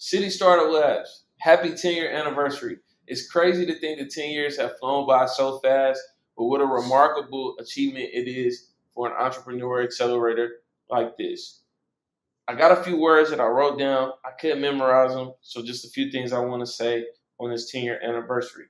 City Startup Labs, happy 10-year anniversary. It's crazy to think that 10 years have flown by so fast, but what a remarkable achievement it is for an entrepreneur accelerator like this. I got a few words that I wrote down. I couldn't memorize them, so just a few things I want to say on this 10-year anniversary.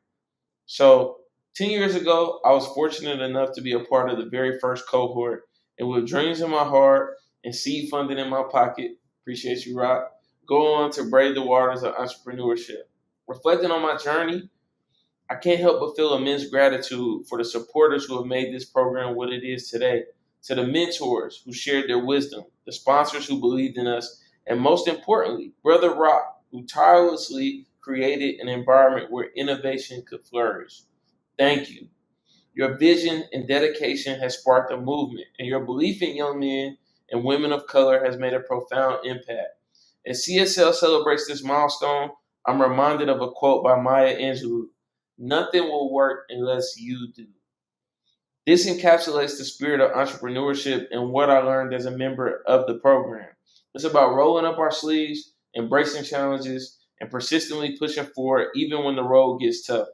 So, 10 years ago, I was fortunate enough to be a part of the very first cohort, and with dreams in my heart and seed funding in my pocket, appreciate you, Rock, go on to brave the waters of entrepreneurship. Reflecting on my journey, I can't help but feel immense gratitude for the supporters who have made this program what it is today, to the mentors who shared their wisdom, the sponsors who believed in us, and most importantly, Brother Rock, who tirelessly created an environment where innovation could flourish. Thank you. Your vision and dedication has sparked a movement, and your belief in young men and women of color has made a profound impact. As CSL celebrates this milestone, I'm reminded of a quote by Maya Angelou: "Nothing will work unless you do." This encapsulates the spirit of entrepreneurship and what I learned as a member of the program. It's about rolling up our sleeves, embracing challenges, and persistently pushing forward even when the road gets tough.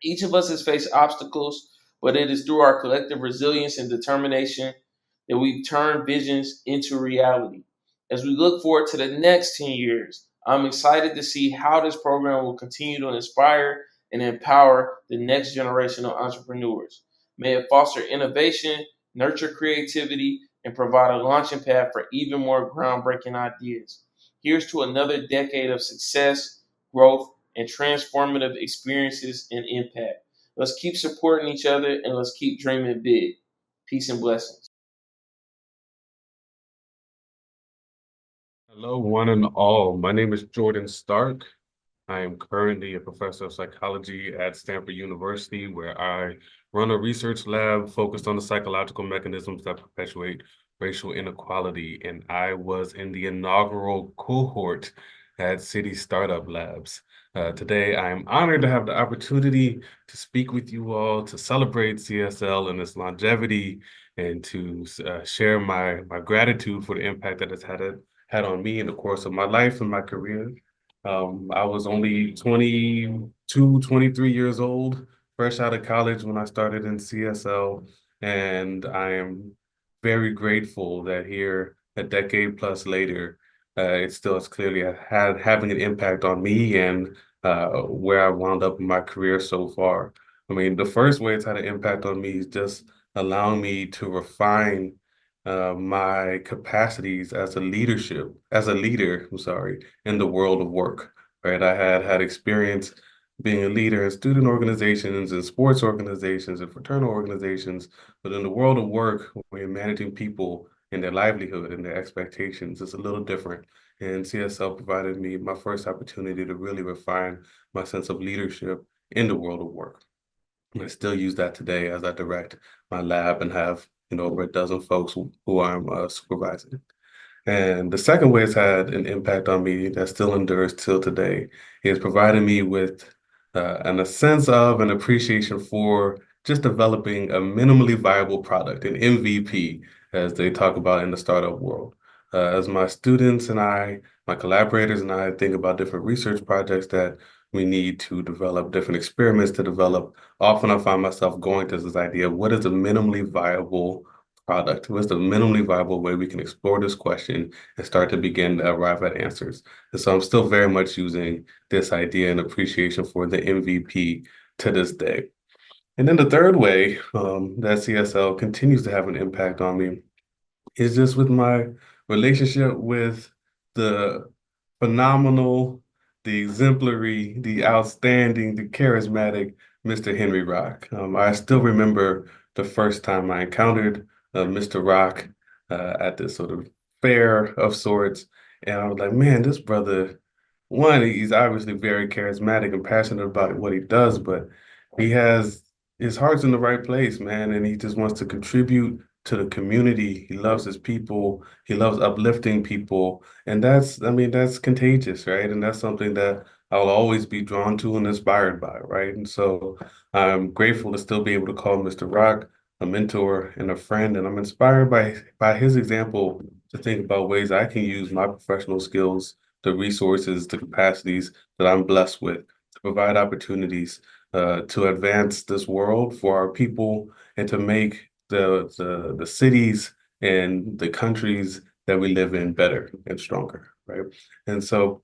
Each of us has faced obstacles, but it is through our collective resilience and determination that we've turned visions into reality. As we look forward to the next 10 years, I'm excited to see how this program will continue to inspire and empower the next generation of entrepreneurs. May it foster innovation, nurture creativity, and provide a launching pad for even more groundbreaking ideas. Here's to another decade of success, growth, and transformative experiences and impact. Let's keep supporting each other and let's keep dreaming big. Peace and blessings. Hello, one and all. My name is Jordan Starck. I am currently a professor of psychology at Stanford University, where I run a research lab focused on the psychological mechanisms that perpetuate racial inequality. And I was in the inaugural cohort at City Startup Labs. Today, I am honored to have the opportunity to speak with you all, to celebrate CSL and its longevity, and to share my gratitude for the impact that it's had on me in the course of my life and my career. I was only 22, 23 years old, fresh out of college when I started in CSL, and I am very grateful that here, a decade plus later, it still has clearly having an impact on me and where I wound up in my career so far. I mean, the first way it's had an impact on me is just allowing me to refine my capacities as a leader, I'm sorry, in the world of work, right? I had experience being a leader in student organizations and sports organizations and fraternal organizations, but in the world of work, when you're managing people and their livelihood and their expectations, it's a little different. And CSL provided me my first opportunity to really refine my sense of leadership in the world of work. I still use that today as I direct my lab and have, over a dozen folks who I'm supervising. And the second way it's had an impact on me that still endures till today is providing me with a sense of an appreciation for just developing a minimally viable product, an MVP, as they talk about in the startup world. As my students and my collaborators and I think about different research projects that we need to develop, different experiments to develop, often I find myself going to this idea of what is a minimally viable product? What's the minimally viable way we can explore this question and start to begin to arrive at answers? And so I'm still very much using this idea and appreciation for the MVP to this day. And then the third way that CSL continues to have an impact on me is just with my relationship with the phenomenal, the exemplary, the outstanding, the charismatic Mr. Henry Rock. I still remember the first time I encountered Mr. Rock at this sort of fair of sorts. And I was like, man, this brother, one, he's obviously very charismatic and passionate about what he does, but he has his heart's in the right place, man. And he just wants to contribute to the community. He loves his people. He loves uplifting people. And that's contagious, right? And that's something that I'll always be drawn to and inspired by, right? And so I'm grateful to still be able to call Mr. Rock a mentor and a friend. And I'm inspired by his example to think about ways I can use my professional skills the resources, the capacities that I'm blessed with to provide opportunities to advance this world for our people and to make the cities and the countries that we live in better and stronger, right? And so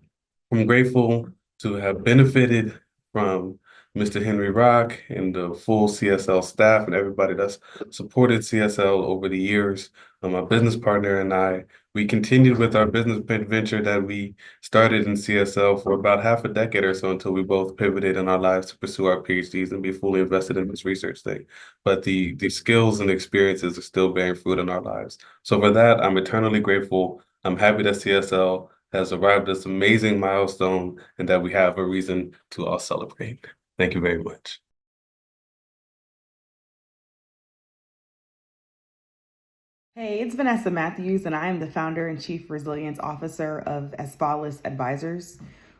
I'm grateful to have benefited from Mr. Henry Rock and the full CSL staff and everybody that's supported CSL over the years. My business partner and I, we continued with our business venture that we started in CSL for about half a decade or so until we both pivoted in our lives to pursue our PhDs and be fully invested in this research thing. But the skills and experiences are still bearing fruit in our lives. So for that, I'm eternally grateful. I'm happy that CSL has arrived at this amazing milestone and that we have a reason to all celebrate. Thank you very much. Hey, it's Vanessa Matthews, and I am the founder and chief resilience officer of Asfalis Advisors.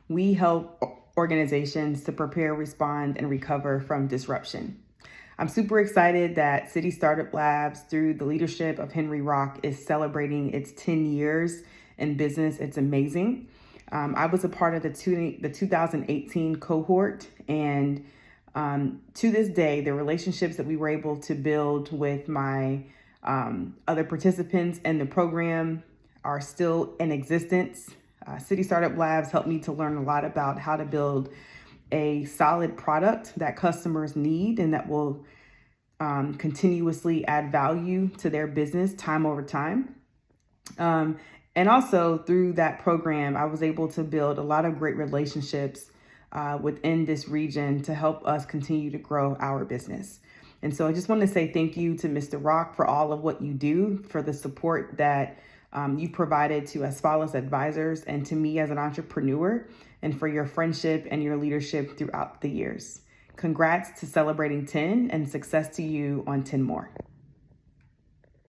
We help organizations to prepare, respond, and recover from disruption. I'm super excited that City Startup Labs, through the leadership of Henry Rock, is celebrating its 10 years in business. It's amazing. I was a part of the 2018 cohort, and to this day, the relationships that we were able to build with my other participants in the program are still in existence. City Startup Labs helped me to learn a lot about how to build a solid product that customers need and that will continuously add value to their business time over time. And also through that program, I was able to build a lot of great relationships within this region to help us continue to grow our business. And so I just want to say thank you to Mr. Rock for all of what you do, for the support that you've provided to Asfalis Advisors and to me as an entrepreneur, and for your friendship and your leadership throughout the years. Congrats to celebrating 10 and success to you on 10 more.